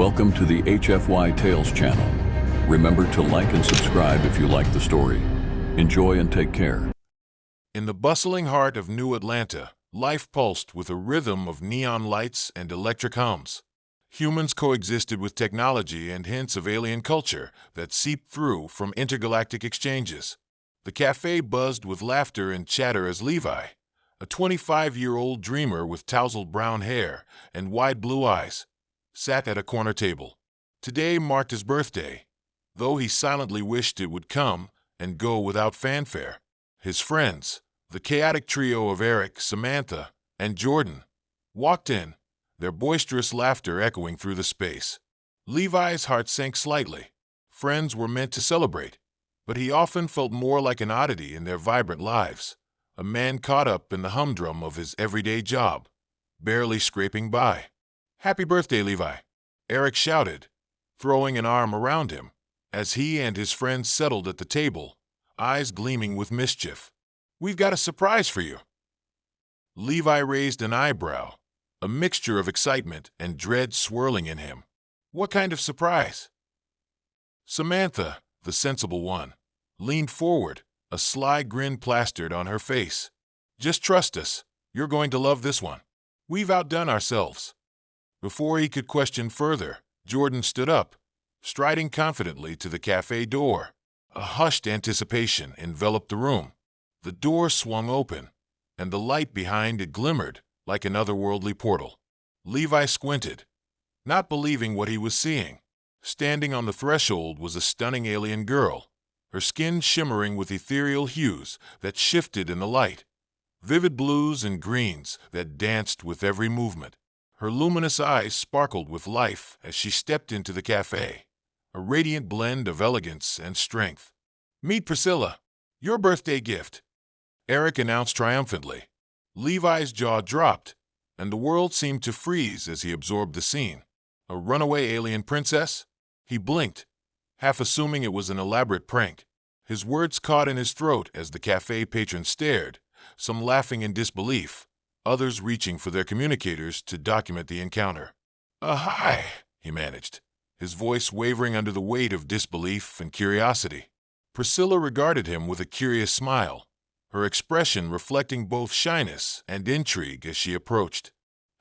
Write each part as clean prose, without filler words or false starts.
Welcome to the HFY Tales channel. Remember to like and subscribe if you like the story. Enjoy and take care. In the bustling heart of New Atlanta, life pulsed with a rhythm of neon lights and electric hums. Humans coexisted with technology and hints of alien culture that seeped through from intergalactic exchanges. The cafe buzzed with laughter and chatter as Levi, a 25-year-old dreamer with tousled brown hair and wide blue eyes, sat at a corner table. Today marked his birthday, though he silently wished it would come and go without fanfare. His friends, the chaotic trio of Eric, Samantha, and Jordan, walked in, their boisterous laughter echoing through the space. Levi's heart sank slightly. Friends were meant to celebrate, but he often felt more like an oddity in their vibrant lives, a man caught up in the humdrum of his everyday job, barely scraping by. "Happy birthday, Levi," Eric shouted, throwing an arm around him, as he and his friends settled at the table, eyes gleaming with mischief. "We've got a surprise for you." Levi raised an eyebrow, a mixture of excitement and dread swirling in him. "What kind of surprise?" Samantha, the sensible one, leaned forward, a sly grin plastered on her face. "Just trust us, you're going to love this one. We've outdone ourselves." Before he could question further, Jordan stood up, striding confidently to the cafe door. A hushed anticipation enveloped the room. The door swung open, and the light behind it glimmered like an otherworldly portal. Levi squinted, not believing what he was seeing. Standing on the threshold was a stunning alien girl, her skin shimmering with ethereal hues that shifted in the light, vivid blues and greens that danced with every movement. Her luminous eyes sparkled with life as she stepped into the cafe, a radiant blend of elegance and strength. "Meet Priscilla, your birthday gift," Eric announced triumphantly. Levi's jaw dropped, and the world seemed to freeze as he absorbed the scene. A runaway alien princess? He blinked, half assuming it was an elaborate prank. His words caught in his throat as the cafe patrons stared, some laughing in disbelief, others reaching for their communicators to document the encounter. "Hi," he managed, his voice wavering under the weight of disbelief and curiosity. Priscilla regarded him with a curious smile, her expression reflecting both shyness and intrigue as she approached.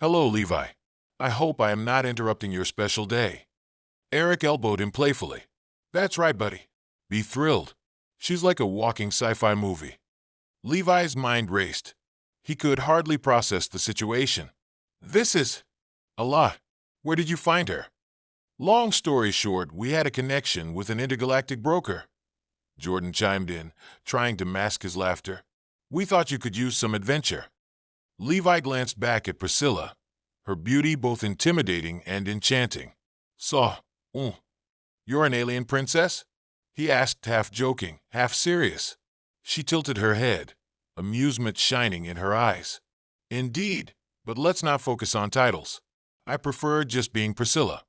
"Hello, Levi. I hope I am not interrupting your special day." Eric elbowed him playfully. "That's right, buddy. Be thrilled. She's like a walking sci-fi movie." Levi's mind raced. He could hardly process the situation. "This is a lot. Where did you find her?" "Long story short, we had a connection with an intergalactic broker," Jordan chimed in, trying to mask his laughter. "We thought you could use some adventure." Levi glanced back at Priscilla, her beauty both intimidating and enchanting. "So, you're an alien princess?" he asked, half joking, half serious. She tilted her head, amusement shining in her eyes. "Indeed, but let's not focus on titles. I prefer just being Priscilla."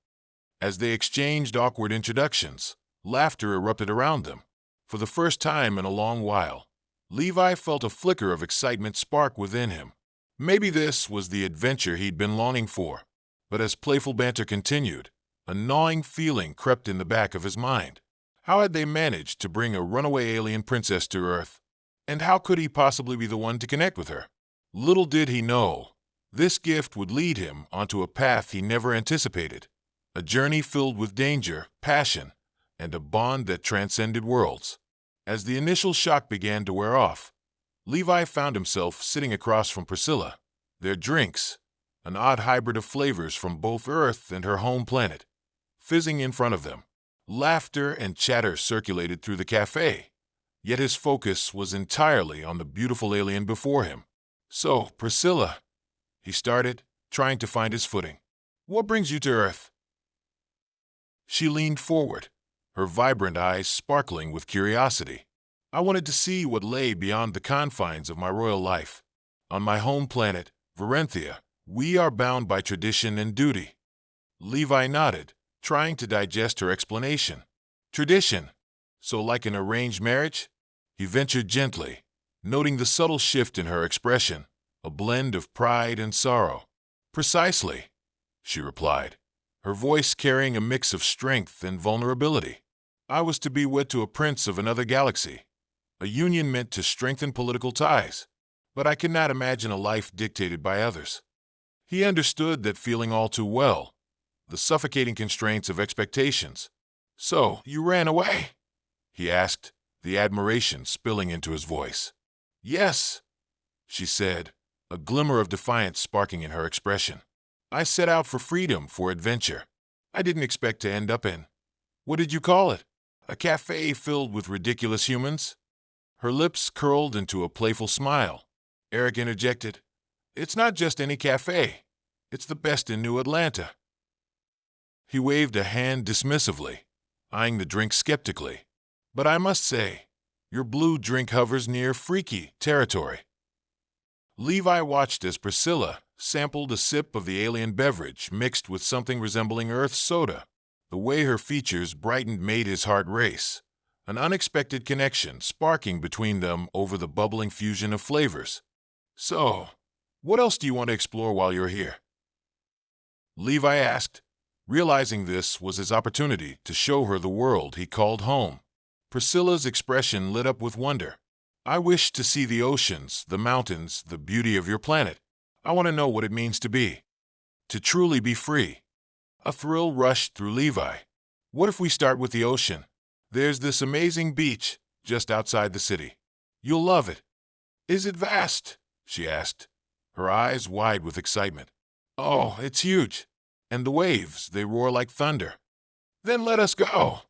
As they exchanged awkward introductions, laughter erupted around them. For the first time in a long while, Levi felt a flicker of excitement spark within him. Maybe this was the adventure he'd been longing for. But as playful banter continued, a gnawing feeling crept in the back of his mind. How had they managed to bring a runaway alien princess to Earth? And how could he possibly be the one to connect with her? Little did he know, this gift would lead him onto a path he never anticipated. A journey filled with danger, passion, and a bond that transcended worlds. As the initial shock began to wear off, Levi found himself sitting across from Priscilla, their drinks, an odd hybrid of flavors from both Earth and her home planet, fizzing in front of them. Laughter and chatter circulated through the cafe, yet his focus was entirely on the beautiful alien before him. "So, Priscilla," he started, trying to find his footing. "What brings you to Earth?" She leaned forward, her vibrant eyes sparkling with curiosity. "I wanted to see what lay beyond the confines of my royal life. On my home planet, Varenthia, we are bound by tradition and duty." Levi nodded, trying to digest her explanation. "Tradition? So like an arranged marriage?" He ventured gently, noting the subtle shift in her expression, a blend of pride and sorrow. "Precisely," she replied, her voice carrying a mix of strength and vulnerability. I was to be wed to a prince of another galaxy, a union meant to strengthen political ties, but I could not imagine a life dictated by others. He understood that feeling all too well, the suffocating constraints of expectations. "So, you ran away?" he asked, the admiration spilling into his voice. "Yes," she said, a glimmer of defiance sparking in her expression. "I set out for freedom, for adventure. I didn't expect to end up in, what did you call it? A cafe filled with ridiculous humans?" Her lips curled into a playful smile. Eric interjected, "It's not just any cafe. It's the best in New Atlanta." He waved a hand dismissively, eyeing the drink skeptically. "But I must say, your blue drink hovers near freaky territory." Levi watched as Priscilla sampled a sip of the alien beverage mixed with something resembling Earth soda. The way her features brightened made his heart race, an unexpected connection sparking between them over the bubbling fusion of flavors. "So, what else do you want to explore while you're here?" Levi asked, realizing this was his opportunity to show her the world he called home. Priscilla's expression lit up with wonder. "I wish to see the oceans, the mountains, the beauty of your planet. I want to know what it means to truly be free." A thrill rushed through Levi. "What if we start with the ocean? There's this amazing beach just outside the city. You'll love it." "Is it vast?" she asked, her eyes wide with excitement. "Oh, it's huge. And the waves, they roar like thunder." "Then let us go,"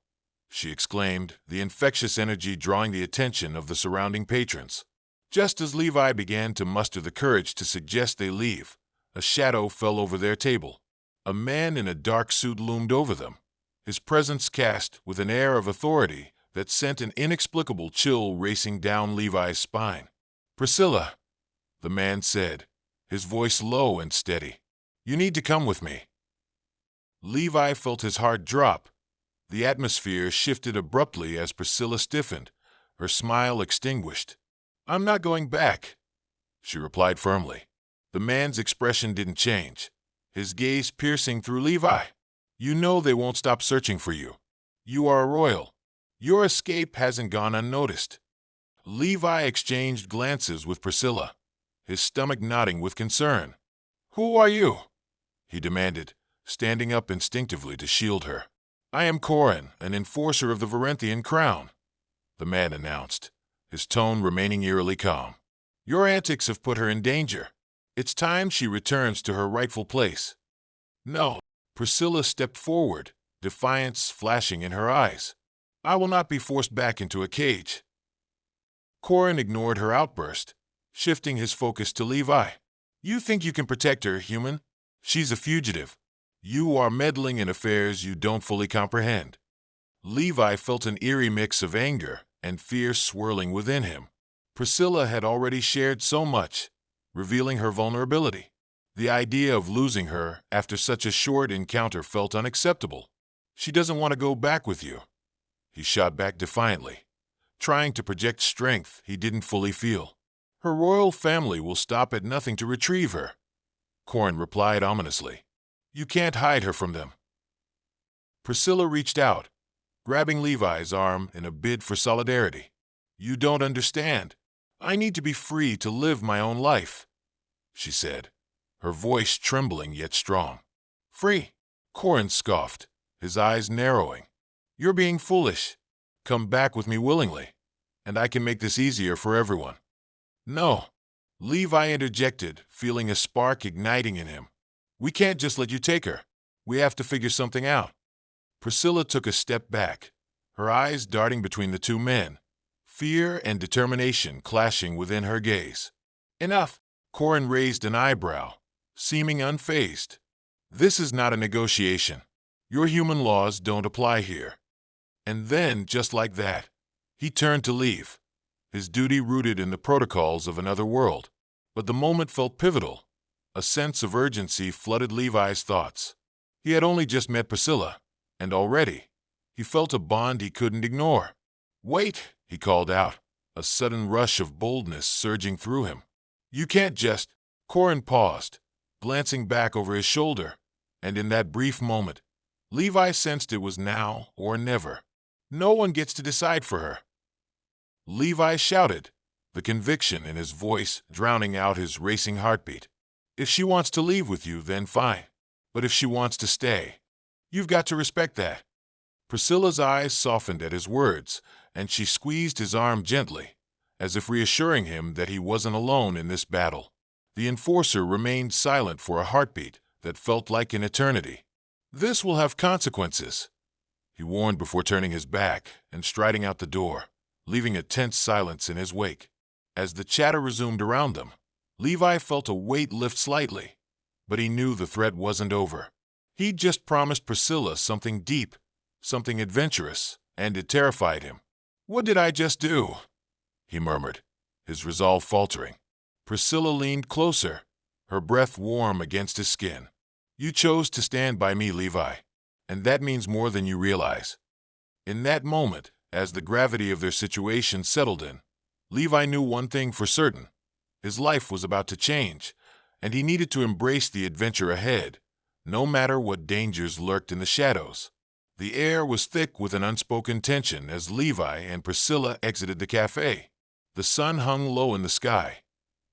she exclaimed, the infectious energy drawing the attention of the surrounding patrons. Just as Levi began to muster the courage to suggest they leave, a shadow fell over their table. A man in a dark suit loomed over them, his presence cast with an air of authority that sent an inexplicable chill racing down Levi's spine. "Priscilla," the man said, his voice low and steady, "you need to come with me." Levi felt his heart drop. The atmosphere shifted abruptly as Priscilla stiffened, her smile extinguished. "I'm not going back," she replied firmly. The man's expression didn't change, his gaze piercing through Levi. "You know they won't stop searching for you. You are a royal. Your escape hasn't gone unnoticed." Levi exchanged glances with Priscilla, his stomach nodding with concern. "Who are you?" he demanded, standing up instinctively to shield her. "I am Corin, an enforcer of the Varenthian crown," the man announced, his tone remaining eerily calm. "Your antics have put her in danger. It's time she returns to her rightful place." "No." Priscilla stepped forward, defiance flashing in her eyes. "I will not be forced back into a cage." Corin ignored her outburst, shifting his focus to Levi. "You think you can protect her, human? She's a fugitive. You are meddling in affairs you don't fully comprehend." Levi felt an eerie mix of anger and fear swirling within him. Priscilla had already shared so much, revealing her vulnerability. The idea of losing her after such a short encounter felt unacceptable. "She doesn't want to go back with you," he shot back defiantly, trying to project strength he didn't fully feel. "Her royal family will stop at nothing to retrieve her," Corin replied ominously. "You can't hide her from them." Priscilla reached out, grabbing Levi's arm in a bid for solidarity. "You don't understand. I need to be free to live my own life," she said, her voice trembling yet strong. "Free?" Corin scoffed, his eyes narrowing. "You're being foolish. Come back with me willingly, and I can make this easier for everyone." "No," Levi interjected, feeling a spark igniting in him. "We can't just let you take her. We have to figure something out." Priscilla took a step back, her eyes darting between the two men, fear and determination clashing within her gaze. "Enough!" Corin raised an eyebrow, seeming unfazed. "This is not a negotiation. Your human laws don't apply here." And then, just like that, he turned to leave, his duty rooted in the protocols of another world. But the moment felt pivotal. A sense of urgency flooded Levi's thoughts. He had only just met Priscilla, and already he felt a bond he couldn't ignore. "Wait," he called out, a sudden rush of boldness surging through him. "You can't just—" Corin paused, glancing back over his shoulder, and in that brief moment, Levi sensed it was now or never. No one gets to decide for her. Levi shouted, the conviction in his voice drowning out his racing heartbeat. If she wants to leave with you, then fine. But if she wants to stay, you've got to respect that. Priscilla's eyes softened at his words, and she squeezed his arm gently, as if reassuring him that he wasn't alone in this battle. The enforcer remained silent for a heartbeat that felt like an eternity. This will have consequences, he warned before turning his back and striding out the door, leaving a tense silence in his wake. As the chatter resumed around them, Levi felt a weight lift slightly, but he knew the threat wasn't over. He'd just promised Priscilla something deep, something adventurous, and it terrified him. "What did I just do?" he murmured, his resolve faltering. Priscilla leaned closer, her breath warm against his skin. "You chose to stand by me, Levi, and that means more than you realize." In that moment, as the gravity of their situation settled in, Levi knew one thing for certain. His life was about to change, and he needed to embrace the adventure ahead, no matter what dangers lurked in the shadows. The air was thick with an unspoken tension as Levi and Priscilla exited the cafe. The sun hung low in the sky,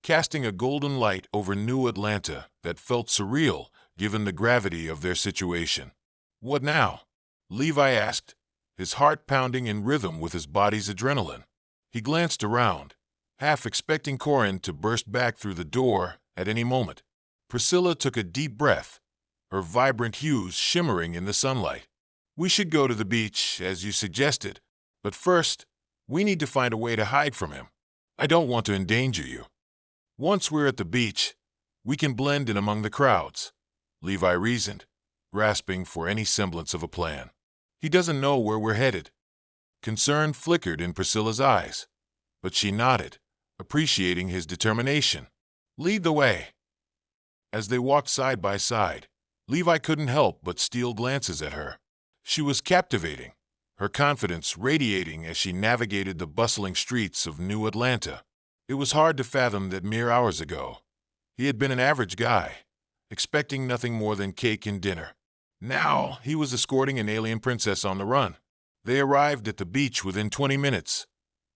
casting a golden light over New Atlanta that felt surreal given the gravity of their situation. "What now?" Levi asked, his heart pounding in rhythm with his body's adrenaline. He glanced around, half expecting Corin to burst back through the door at any moment. Priscilla took a deep breath, her vibrant hues shimmering in the sunlight. "We should go to the beach, as you suggested, but first, we need to find a way to hide from him. I don't want to endanger you. Once we're at the beach, we can blend in among the crowds," Levi reasoned, grasping for any semblance of a plan. "He doesn't know where we're headed." Concern flickered in Priscilla's eyes, but she nodded, appreciating his determination. "Lead the way." As they walked side by side, Levi couldn't help but steal glances at her. She was captivating, her confidence radiating as she navigated the bustling streets of New Atlanta. It was hard to fathom that mere hours ago, he had been an average guy, expecting nothing more than cake and dinner. Now he was escorting an alien princess on the run. They arrived at the beach within 20 minutes,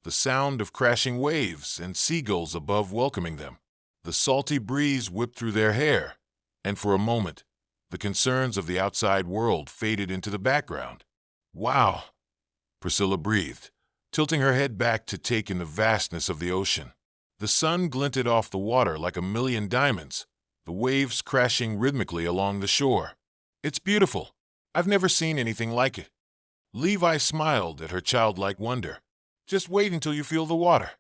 the sound of crashing waves and seagulls above welcoming them. The salty breeze whipped through their hair, and for a moment, the concerns of the outside world faded into the background. "Wow," Priscilla breathed, tilting her head back to take in the vastness of the ocean. The sun glinted off the water like a million diamonds, the waves crashing rhythmically along the shore. "It's beautiful. I've never seen anything like it." Levi smiled at her childlike wonder. "Just wait until you feel the water."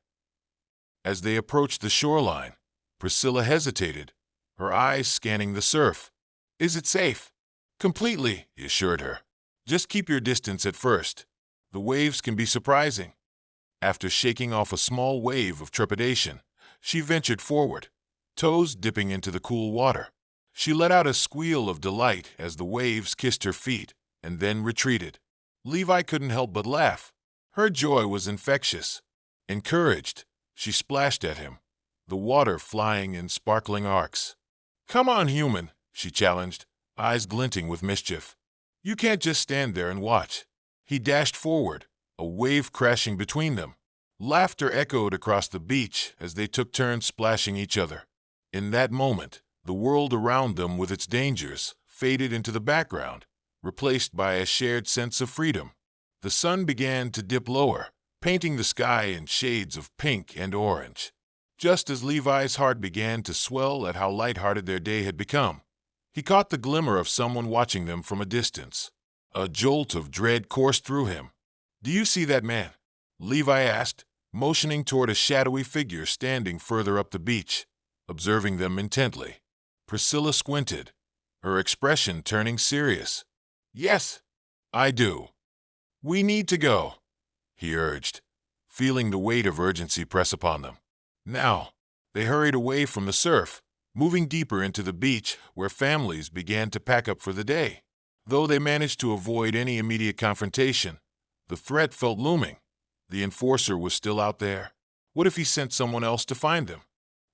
As they approached the shoreline, Priscilla hesitated, her eyes scanning the surf. "Is it safe?" "Completely," he assured her. "Just keep your distance at first. The waves can be surprising." After shaking off a small wave of trepidation, she ventured forward, toes dipping into the cool water. She let out a squeal of delight as the waves kissed her feet and then retreated. Levi couldn't help but laugh. Her joy was infectious. Encouraged, she splashed at him, the water flying in sparkling arcs. "Come on, human," she challenged, eyes glinting with mischief. "You can't just stand there and watch." He dashed forward, a wave crashing between them. Laughter echoed across the beach as they took turns splashing each other. In that moment, the world around them with its dangers faded into the background, replaced by a shared sense of freedom. The sun began to dip lower, painting the sky in shades of pink and orange. Just as Levi's heart began to swell at how lighthearted their day had become, he caught the glimmer of someone watching them from a distance. A jolt of dread coursed through him. "Do you see that man?" Levi asked, motioning toward a shadowy figure standing further up the beach, observing them intently. Priscilla squinted, her expression turning serious. "Yes, I do." "We need to go," he urged, feeling the weight of urgency press upon them. Now, they hurried away from the surf, moving deeper into the beach where families began to pack up for the day. Though they managed to avoid any immediate confrontation, the threat felt looming. The enforcer was still out there. What if he sent someone else to find them?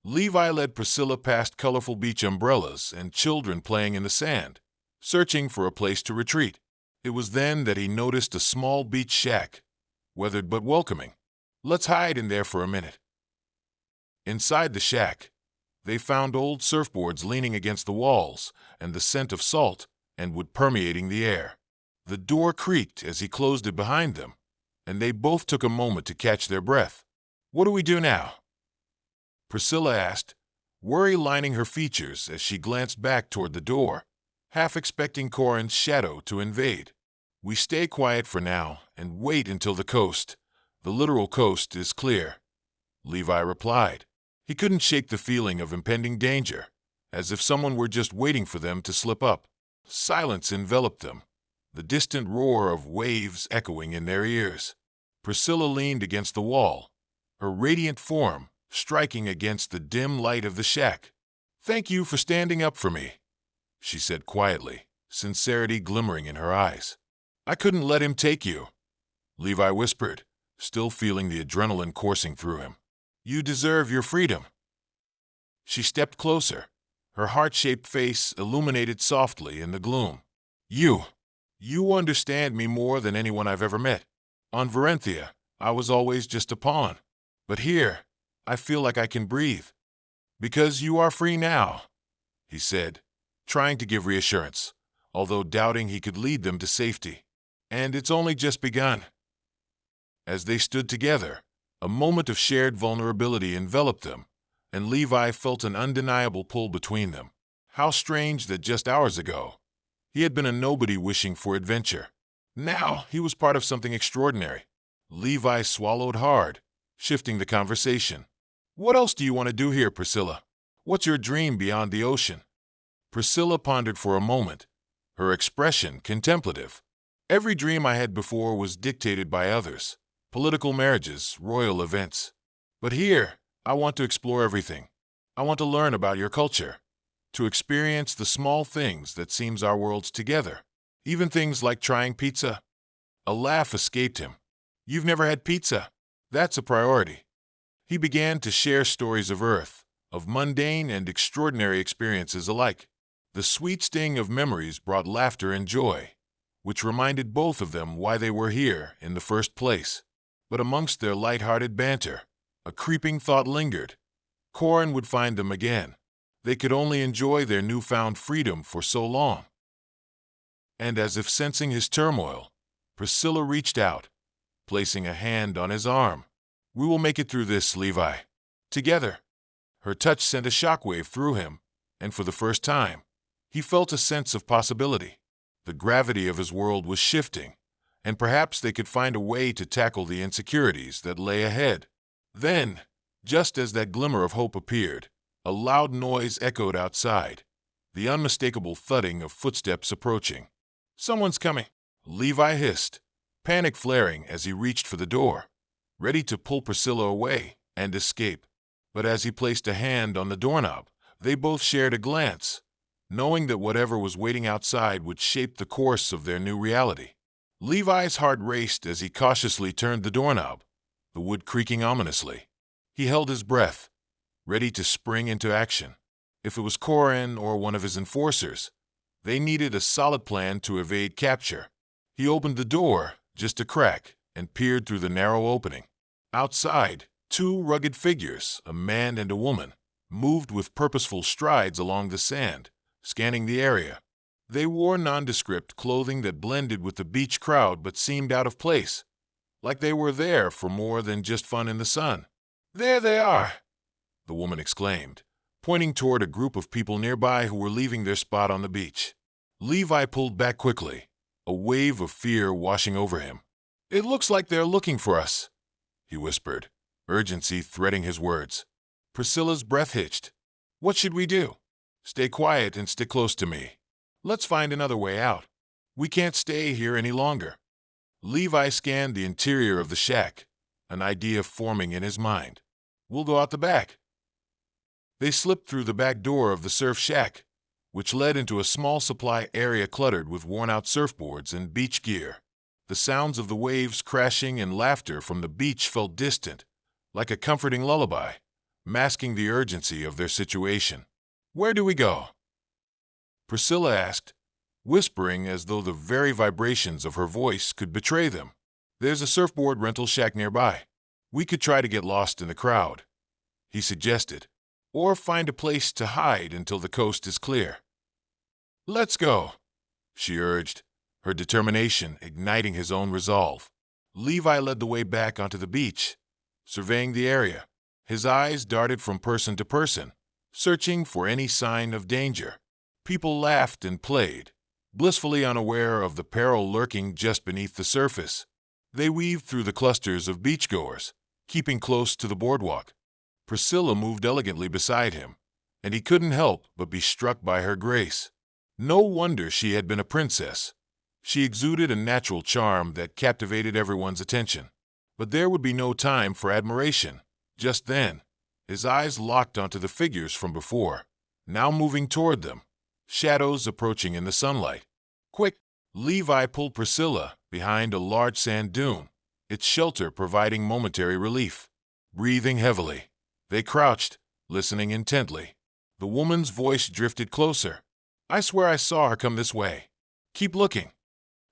Levi led Priscilla past colorful beach umbrellas and children playing in the sand, searching for a place to retreat. It was then that he noticed a small beach shack, weathered but welcoming. "Let's hide in there for a minute." Inside the shack, they found old surfboards leaning against the walls and the scent of salt and wood permeating the air. The door creaked as he closed it behind them, and they both took a moment to catch their breath. "What do we do now?" Priscilla asked, worry lining her features as she glanced back toward the door, half expecting Corin's shadow to invade. "We stay quiet for now and wait until the coast, the literal coast, is clear," Levi replied. He couldn't shake the feeling of impending danger, as if someone were just waiting for them to slip up. Silence enveloped them, the distant roar of waves echoing in their ears. Priscilla leaned against the wall, her radiant form striking against the dim light of the shack. "Thank you for standing up for me," she said quietly, sincerity glimmering in her eyes. "I couldn't let him take you," Levi whispered, still feeling the adrenaline coursing through him. "You deserve your freedom." She stepped closer, her heart-shaped face illuminated softly in the gloom. You understand me more than anyone I've ever met. On Varenthia, I was always just a pawn. But here, I feel like I can breathe." "Because you are free now," he said, trying to give reassurance, although doubting he could lead them to safety. "And it's only just begun." As they stood together, a moment of shared vulnerability enveloped them, and Levi felt an undeniable pull between them. How strange that just hours ago, he had been a nobody wishing for adventure. Now he was part of something extraordinary. Levi swallowed hard, shifting the conversation. "What else do you want to do here, Priscilla? What's your dream beyond the ocean?" Priscilla pondered for a moment, her expression contemplative. "Every dream I had before was dictated by others. Political marriages, royal events. But here, I want to explore everything. I want to learn about your culture, to experience the small things that seems our worlds together, even things like trying pizza." A laugh escaped him. "You've never had pizza? That's a priority." He began to share stories of Earth, of mundane and extraordinary experiences alike. The sweet sting of memories brought laughter and joy, which reminded both of them why they were here in the first place. But amongst their light-hearted banter, a creeping thought lingered. Corin would find them again. They could only enjoy their newfound freedom for so long. And as if sensing his turmoil, Priscilla reached out, placing a hand on his arm. "We will make it through this, Levi. Together." Her touch sent a shockwave through him, and for the first time, he felt a sense of possibility. The gravity of his world was shifting, and perhaps they could find a way to tackle the insecurities that lay ahead. Then, just as that glimmer of hope appeared, a loud noise echoed outside, the unmistakable thudding of footsteps approaching. "Someone's coming," Levi hissed, panic flaring as he reached for the door, ready to pull Priscilla away and escape. But as he placed a hand on the doorknob, they both shared a glance, knowing that whatever was waiting outside would shape the course of their new reality. Levi's heart raced as he cautiously turned the doorknob, the wood creaking ominously. He held his breath, ready to spring into action. If it was Corin or one of his enforcers, they needed a solid plan to evade capture. He opened the door just a crack and peered through the narrow opening. Outside, two rugged figures, a man and a woman, moved with purposeful strides along the sand, scanning the area. They wore nondescript clothing that blended with the beach crowd but seemed out of place, like they were there for more than just fun in the sun. "There they are," the woman exclaimed, pointing toward a group of people nearby who were leaving their spot on the beach. Levi pulled back quickly, a wave of fear washing over him. "It looks like they're looking for us," he whispered, urgency threading his words. Priscilla's breath hitched. "What should we do?" "Stay quiet and stick close to me. Let's find another way out. We can't stay here any longer." Levi scanned the interior of the shack, an idea forming in his mind. "We'll go out the back." They slipped through the back door of the surf shack, which led into a small supply area cluttered with worn-out surfboards and beach gear. The sounds of the waves crashing and laughter from the beach felt distant, like a comforting lullaby, masking the urgency of their situation. "Where do we go?" Priscilla asked, whispering as though the very vibrations of her voice could betray them. "There's a surfboard rental shack nearby. We could try to get lost in the crowd," he suggested, "or find a place to hide until the coast is clear." "Let's go," she urged, her determination igniting his own resolve. Levi led the way back onto the beach, surveying the area. His eyes darted from person to person, searching for any sign of danger. People laughed and played, blissfully unaware of the peril lurking just beneath the surface. They weaved through the clusters of beachgoers, keeping close to the boardwalk. Priscilla moved elegantly beside him, and he couldn't help but be struck by her grace. No wonder she had been a princess. She exuded a natural charm that captivated everyone's attention. But there would be no time for admiration. Just then, his eyes locked onto the figures from before, now moving toward them, shadows approaching in the sunlight. "Quick!" Levi pulled Priscilla behind a large sand dune, its shelter providing momentary relief. Breathing heavily, they crouched, listening intently. The woman's voice drifted closer. "I swear I saw her come this way. Keep looking."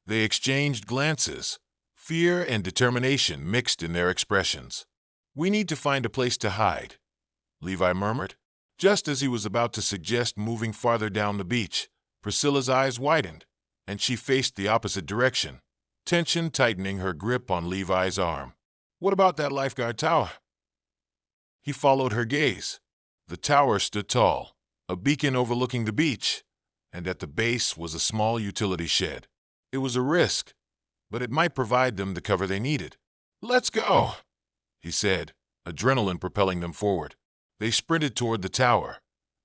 They exchanged glances, fear and determination mixed in their expressions. "We need to find a place to hide," Levi murmured. Just as he was about to suggest moving farther down the beach, Priscilla's eyes widened, and she faced the opposite direction, tension tightening her grip on Levi's arm. "What about that lifeguard tower?" He followed her gaze. The tower stood tall, a beacon overlooking the beach, and at the base was a small utility shed. It was a risk, but it might provide them the cover they needed. "Let's go," he said, adrenaline propelling them forward. They sprinted toward the tower,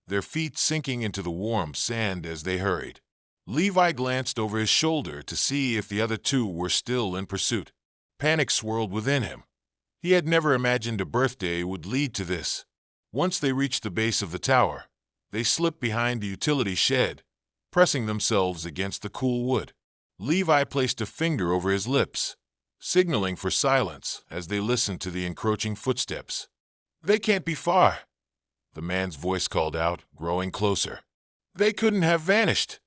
their feet sinking into the warm sand as they hurried. Levi glanced over his shoulder to see if the other two were still in pursuit. Panic swirled within him. He had never imagined a birthday would lead to this. Once they reached the base of the tower, they slipped behind the utility shed, pressing themselves against the cool wood. Levi placed a finger over his lips, signaling for silence as they listened to the encroaching footsteps. "They can't be far," the man's voice called out, growing closer. "They couldn't have vanished,"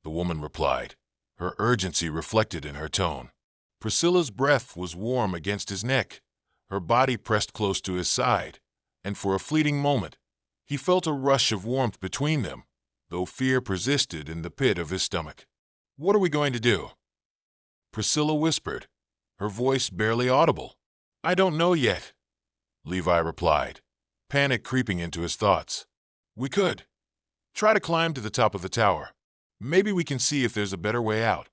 the woman replied, her urgency reflected in her tone. Priscilla's breath was warm against his neck, her body pressed close to his side, and for a fleeting moment, he felt a rush of warmth between them, though fear persisted in the pit of his stomach. "What are we going to do?" Priscilla whispered, her voice barely audible. "I don't know yet," Levi replied, panic creeping into his thoughts. "We could try to climb to the top of the tower. Maybe we can see if there's a better way out."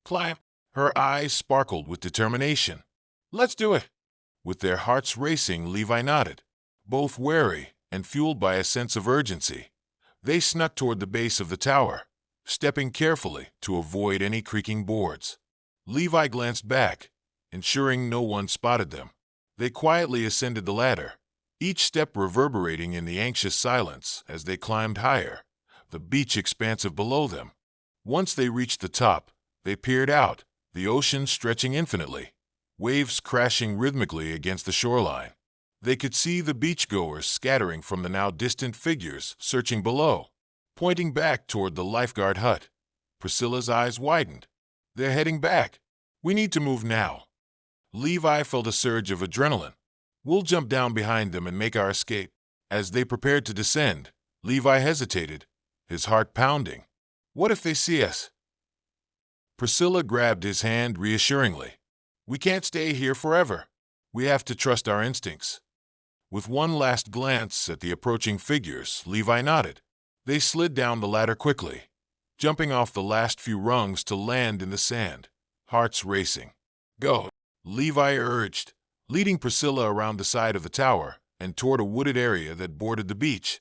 "Climb?" Her eyes sparkled with determination. "Let's do it." With their hearts racing, Levi nodded, both wary and fueled by a sense of urgency. They snuck toward the base of the tower, stepping carefully to avoid any creaking boards. Levi glanced back, ensuring no one spotted them. They quietly ascended the ladder, each step reverberating in the anxious silence as they climbed higher, the beach expansive below them. Once they reached the top, they peered out, the ocean stretching infinitely, waves crashing rhythmically against the shoreline. They could see the beachgoers scattering from the now distant figures searching below, pointing back toward the lifeguard hut. Priscilla's eyes widened. "They're heading back. We need to move now." Levi felt a surge of adrenaline. "We'll jump down behind them and make our escape." As they prepared to descend, Levi hesitated, his heart pounding. "What if they see us?" Priscilla grabbed his hand reassuringly. "We can't stay here forever. We have to trust our instincts." With one last glance at the approaching figures, Levi nodded. They slid down the ladder quickly, jumping off the last few rungs to land in the sand, hearts racing. "Go," Levi urged, leading Priscilla around the side of the tower and toward a wooded area that bordered the beach,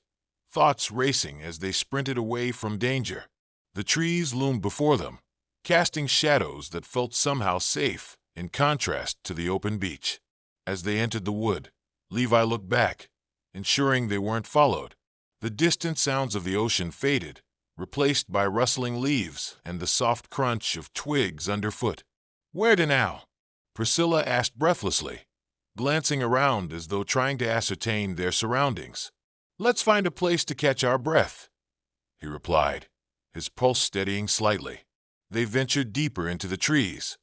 thoughts racing as they sprinted away from danger. The trees loomed before them, casting shadows that felt somehow safe in contrast to the open beach. As they entered the wood, Levi looked back, ensuring they weren't followed. The distant sounds of the ocean faded, replaced by rustling leaves and the soft crunch of twigs underfoot. "Where to now?" Priscilla asked breathlessly, glancing around as though trying to ascertain their surroundings. "Let's find a place to catch our breath," he replied, his pulse steadying slightly. They ventured deeper into the trees,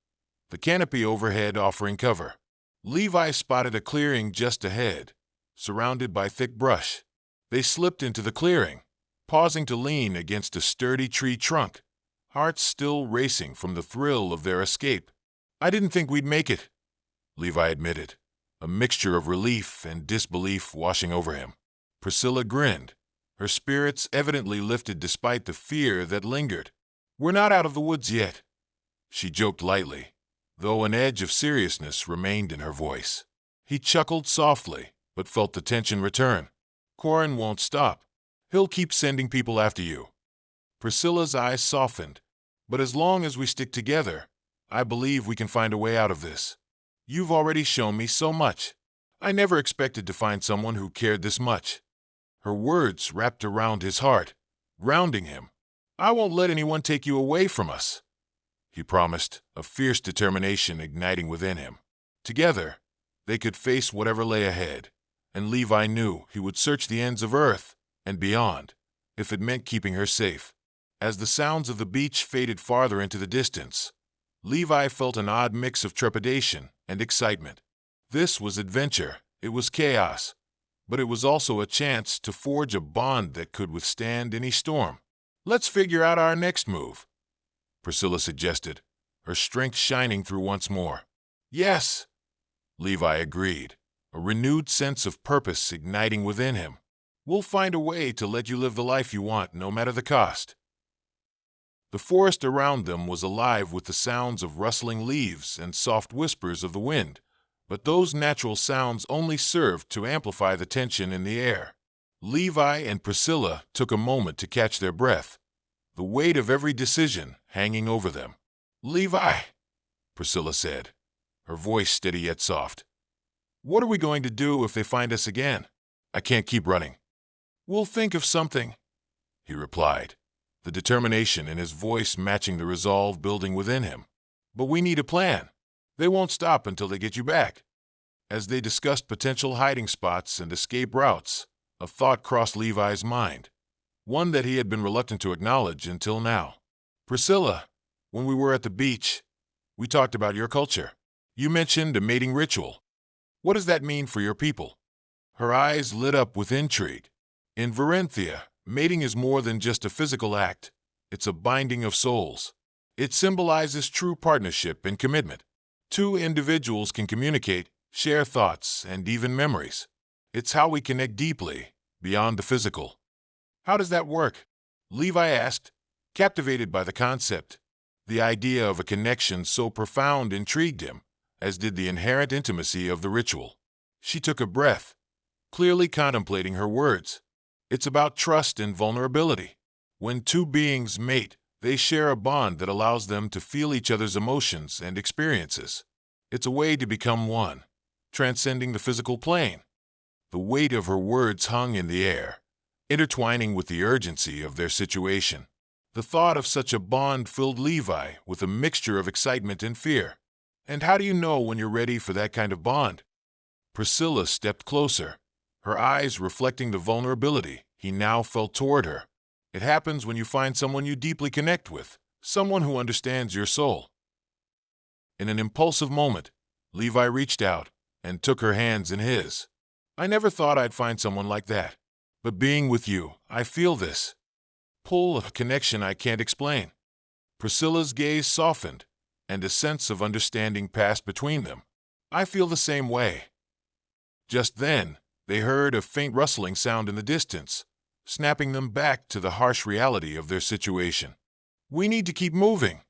the canopy overhead offering cover. Levi spotted a clearing just ahead, surrounded by thick brush. They slipped into the clearing, pausing to lean against a sturdy tree trunk, hearts still racing from the thrill of their escape. "I didn't think we'd make it," Levi admitted, a mixture of relief and disbelief washing over him. Priscilla grinned, her spirits evidently lifted despite the fear that lingered. "We're not out of the woods yet," she joked lightly, though an edge of seriousness remained in her voice. He chuckled softly, but felt the tension return. "Corin won't stop. He'll keep sending people after you." Priscilla's eyes softened. "But as long as we stick together, I believe we can find a way out of this. You've already shown me so much. I never expected to find someone who cared this much." Her words wrapped around his heart, grounding him. "I won't let anyone take you away from us," he promised, a fierce determination igniting within him. Together, they could face whatever lay ahead, and Levi knew he would search the ends of Earth and beyond, if it meant keeping her safe. As the sounds of the beach faded farther into the distance, Levi felt an odd mix of trepidation and excitement. This was adventure, it was chaos, but it was also a chance to forge a bond that could withstand any storm. "Let's figure out our next move," Priscilla suggested, her strength shining through once more. "Yes," Levi agreed, a renewed sense of purpose igniting within him. "We'll find a way to let you live the life you want, no matter the cost." The forest around them was alive with the sounds of rustling leaves and soft whispers of the wind, but those natural sounds only served to amplify the tension in the air. Levi and Priscilla took a moment to catch their breath, the weight of every decision hanging over them. "Levi," Priscilla said, her voice steady yet soft, "what are we going to do if they find us again? I can't keep running." "We'll think of something," he replied, the determination in his voice matching the resolve building within him. "But we need a plan. They won't stop until they get you back." As they discussed potential hiding spots and escape routes, a thought crossed Levi's mind, one that he had been reluctant to acknowledge until now. "Priscilla, when we were at the beach, we talked about your culture. You mentioned a mating ritual. What does that mean for your people?" Her eyes lit up with intrigue. "In Varenthia, mating is more than just a physical act. It's a binding of souls. It symbolizes true partnership and commitment. Two individuals can communicate, share thoughts, and even memories. It's how we connect deeply, beyond the physical." "How does that work?" Levi asked, captivated by the concept. The idea of a connection so profound intrigued him, as did the inherent intimacy of the ritual. She took a breath, clearly contemplating her words. "It's about trust and vulnerability. When two beings mate, they share a bond that allows them to feel each other's emotions and experiences. It's a way to become one, transcending the physical plane." The weight of her words hung in the air, intertwining with the urgency of their situation. The thought of such a bond filled Levi with a mixture of excitement and fear. "And how do you know when you're ready for that kind of bond?" Priscilla stepped closer, her eyes reflecting the vulnerability he now felt toward her. "It happens when you find someone you deeply connect with, someone who understands your soul." In an impulsive moment, Levi reached out and took her hands in his. "I never thought I'd find someone like that. But being with you, I feel this pull, a connection I can't explain." Priscilla's gaze softened, and a sense of understanding passed between them. "I feel the same way." Just then, they heard a faint rustling sound in the distance, snapping them back to the harsh reality of their situation. "We need to keep moving,"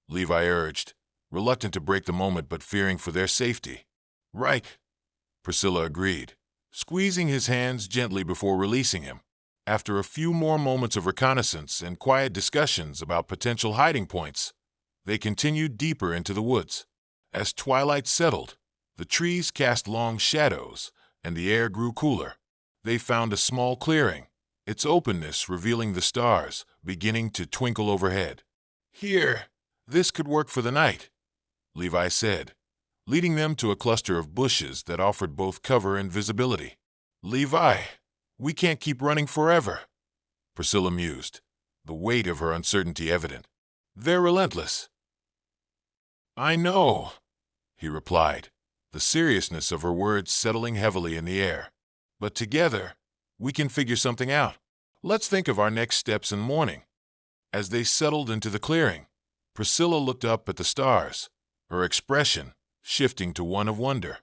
Levi urged, reluctant to break the moment but fearing for their safety. "Right," Priscilla agreed, squeezing his hands gently before releasing him. After a few more moments of reconnaissance and quiet discussions about potential hiding points, they continued deeper into the woods. As twilight settled, the trees cast long shadows, and the air grew cooler. They found a small clearing, its openness revealing the stars beginning to twinkle overhead. "Here, this could work for the night," Levi said, leading them to a cluster of bushes that offered both cover and visibility. "Levi, we can't keep running forever," Priscilla mused, the weight of her uncertainty evident. "They're relentless." "I know," he replied, the seriousness of her words settling heavily in the air. "But together, we can figure something out. Let's think of our next steps in the morning." As they settled into the clearing, Priscilla looked up at the stars, her expression shifting to one of wonder.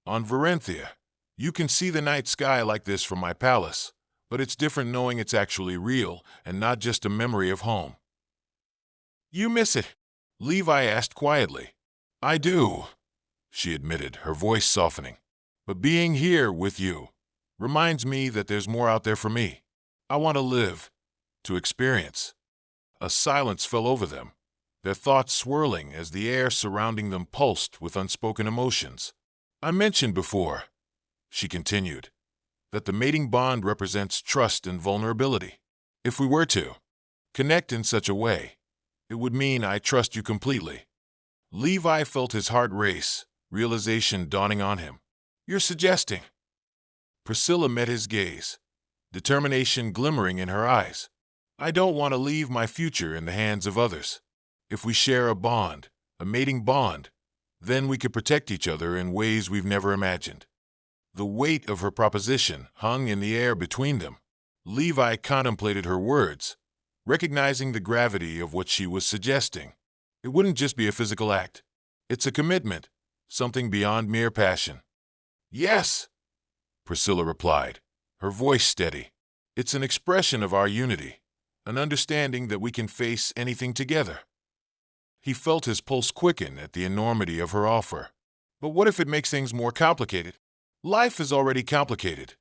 "On Varenthia, you can see the night sky like this from my palace, but it's different knowing it's actually real and not just a memory of home." "You miss it?" Levi asked quietly. "I do," she admitted, her voice softening. "But being here with you reminds me that there's more out there for me. I want to live, to experience." A silence fell over them, their thoughts swirling as the air surrounding them pulsed with unspoken emotions. "I mentioned before," she continued, "that the mating bond represents trust and vulnerability. If we were to connect in such a way, it would mean I trust you completely." Levi felt his heart race, realization dawning on him. "You're suggesting—" Priscilla met his gaze, determination glimmering in her eyes. "I don't want to leave my future in the hands of others. If we share a bond, a mating bond, then we could protect each other in ways we've never imagined." The weight of her proposition hung in the air between them. Levi contemplated her words, recognizing the gravity of what she was suggesting. It wouldn't just be a physical act. It's a commitment, something beyond mere passion. "Yes," Priscilla replied, her voice steady. "It's an expression of our unity, an understanding that we can face anything together." He felt his pulse quicken at the enormity of her offer. "But what if it makes things more complicated?" "Life is already complicated,"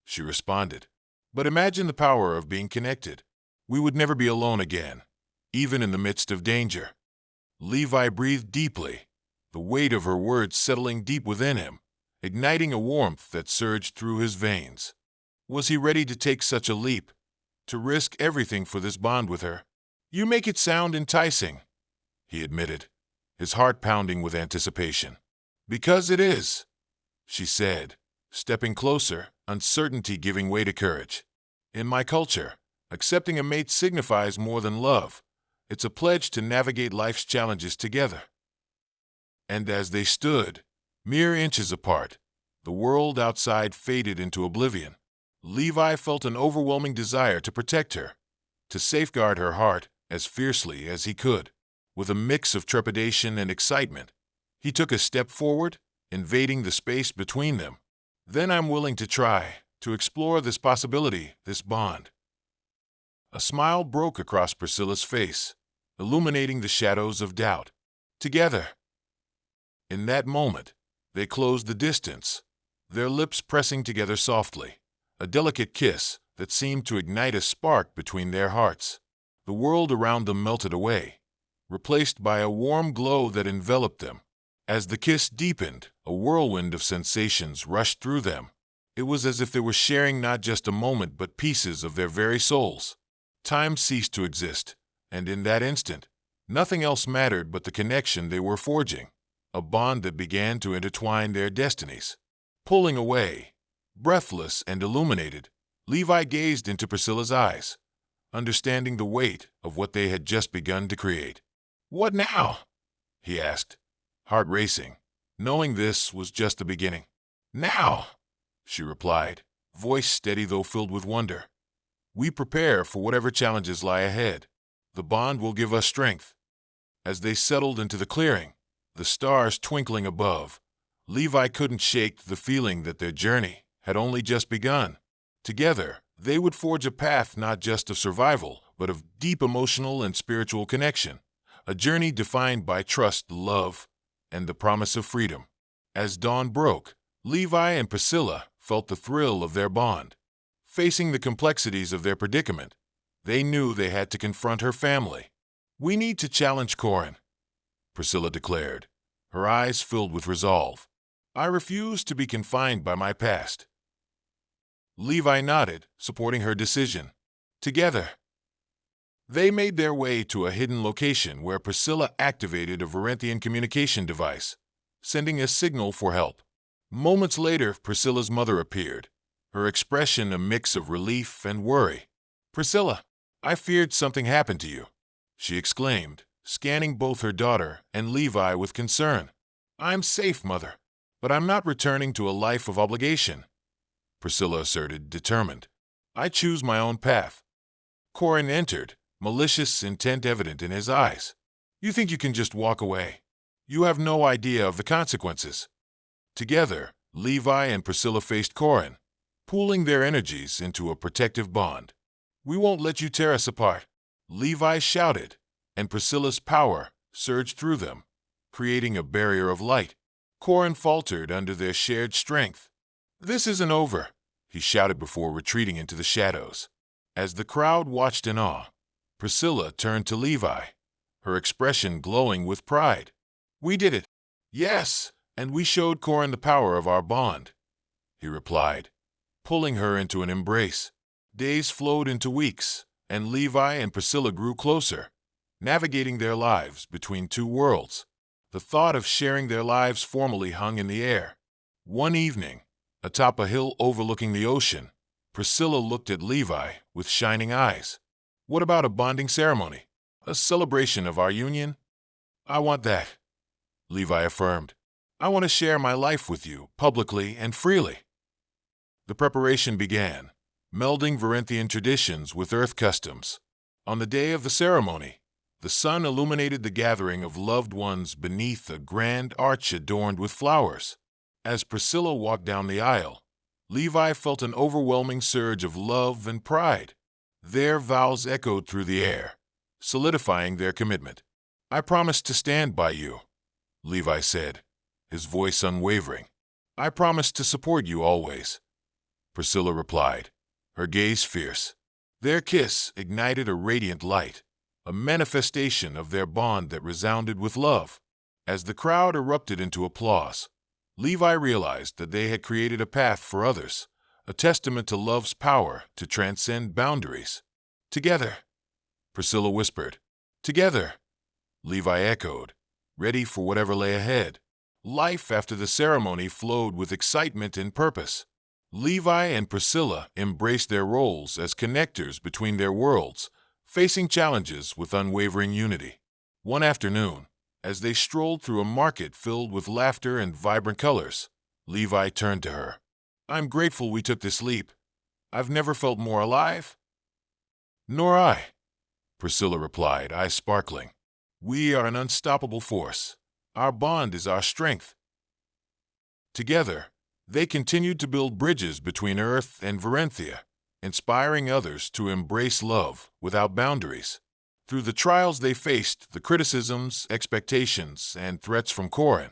she responded. "But imagine the power of being connected. We would never be alone again, even in the midst of danger." Levi breathed deeply, the weight of her words settling deep within him, igniting a warmth that surged through his veins. Was he ready to take such a leap, to risk everything for this bond with her? "You make it sound enticing," he admitted, his heart pounding with anticipation. "Because it is," she said, stepping closer, uncertainty giving way to courage. "In my culture, accepting a mate signifies more than love. It's a pledge to navigate life's challenges together." And as they stood, mere inches apart, the world outside faded into oblivion. Levi felt an overwhelming desire to protect her, to safeguard her heart as fiercely as he could. With a mix of trepidation and excitement, he took a step forward, invading the space between them. "Then I'm willing to try, to explore this possibility, this bond." A smile broke across Priscilla's face, illuminating the shadows of doubt. "Together." In that moment, they closed the distance, their lips pressing together softly, a delicate kiss that seemed to ignite a spark between their hearts. The world around them melted away, replaced by a warm glow that enveloped them. As the kiss deepened, a whirlwind of sensations rushed through them. It was as if they were sharing not just a moment but pieces of their very souls. Time ceased to exist, and in that instant, nothing else mattered but the connection they were forging, a bond that began to intertwine their destinies. Pulling away, breathless and illuminated, Levi gazed into Priscilla's eyes, understanding the weight of what they had just begun to create. "What now?" he asked, heart racing, knowing this was just the beginning. "Now," she replied, voice steady though filled with wonder. "We prepare for whatever challenges lie ahead. The bond will give us strength." As they settled into the clearing, the stars twinkling above, Levi couldn't shake the feeling that their journey had only just begun. Together, they would forge a path not just of survival, but of deep emotional and spiritual connection, a journey defined by trust, love, and the promise of freedom. As dawn broke, Levi and Priscilla felt the thrill of their bond. Facing the complexities of their predicament, they knew they had to confront her family. "We need to challenge Corin," Priscilla declared, her eyes filled with resolve. "I refuse to be confined by my past." Levi nodded, supporting her decision. Together, they made their way to a hidden location where Priscilla activated a Varenthian communication device, sending a signal for help. Moments later, Priscilla's mother appeared, her expression a mix of relief and worry. "Priscilla, I feared something happened to you, she exclaimed, scanning both her daughter and Levi with concern. I'm safe, Mother, but I'm not returning to a life of obligation, Priscilla asserted, determined. I choose my own path. Corin entered, malicious intent evident in his eyes. You think you can just walk away? You have no idea of the consequences. Together, Levi and Priscilla faced Corin, pooling their energies into a protective bond. We won't let you tear us apart, Levi shouted, and Priscilla's power surged through them, creating a barrier of light. Corin faltered under their shared strength. This isn't over, he shouted before retreating into the shadows. As the crowd watched in awe, Priscilla turned to Levi, her expression glowing with pride. We did it. Yes, and we showed Corin the power of our bond, he replied, pulling her into an embrace. Days flowed into weeks, and Levi and Priscilla grew closer, navigating their lives between two worlds. The thought of sharing their lives formally hung in the air. One evening, atop a hill overlooking the ocean, Priscilla looked at Levi with shining eyes. What about a bonding ceremony? A celebration of our union? I want that, Levi affirmed. I want to share my life with you, publicly and freely. The preparation began, melding Varenthian traditions with Earth customs. On the day of the ceremony, the sun illuminated the gathering of loved ones beneath a grand arch adorned with flowers. As Priscilla walked down the aisle, Levi felt an overwhelming surge of love and pride. Their vows echoed through the air, solidifying their commitment. I promise to stand by you, Levi said, his voice unwavering. I promise to support you always, Priscilla replied, her gaze fierce. Their kiss ignited a radiant light, a manifestation of their bond that resounded with love. As the crowd erupted into applause, Levi realized that they had created a path for others, a testament to love's power to transcend boundaries. Together, Priscilla whispered. Together, Levi echoed, ready for whatever lay ahead. Life after the ceremony flowed with excitement and purpose. Levi and Priscilla embraced their roles as connectors between their worlds, facing challenges with unwavering unity. One afternoon, as they strolled through a market filled with laughter and vibrant colors, Levi turned to her. I'm grateful we took this leap. I've never felt more alive. Nor I, Priscilla replied, eyes sparkling. We are an unstoppable force. Our bond is our strength. Together, they continued to build bridges between Earth and Varenthia, inspiring others to embrace love without boundaries. Through the trials they faced, the criticisms, expectations, and threats from Corin,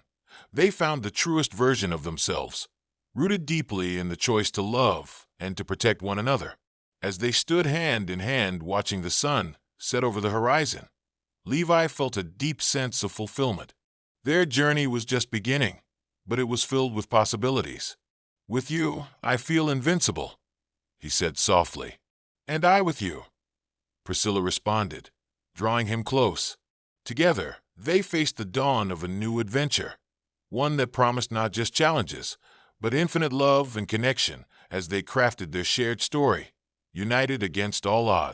they found the truest version of themselves, rooted deeply in the choice to love and to protect one another. As they stood hand in hand watching the sun set over the horizon, Levi felt a deep sense of fulfillment. Their journey was just beginning, but it was filled with possibilities. With you, I feel invincible, he said softly. And I with you, Priscilla responded, drawing him close. Together, they faced the dawn of a new adventure, one that promised not just challenges, but infinite love and connection as they crafted their shared story, united against all odds.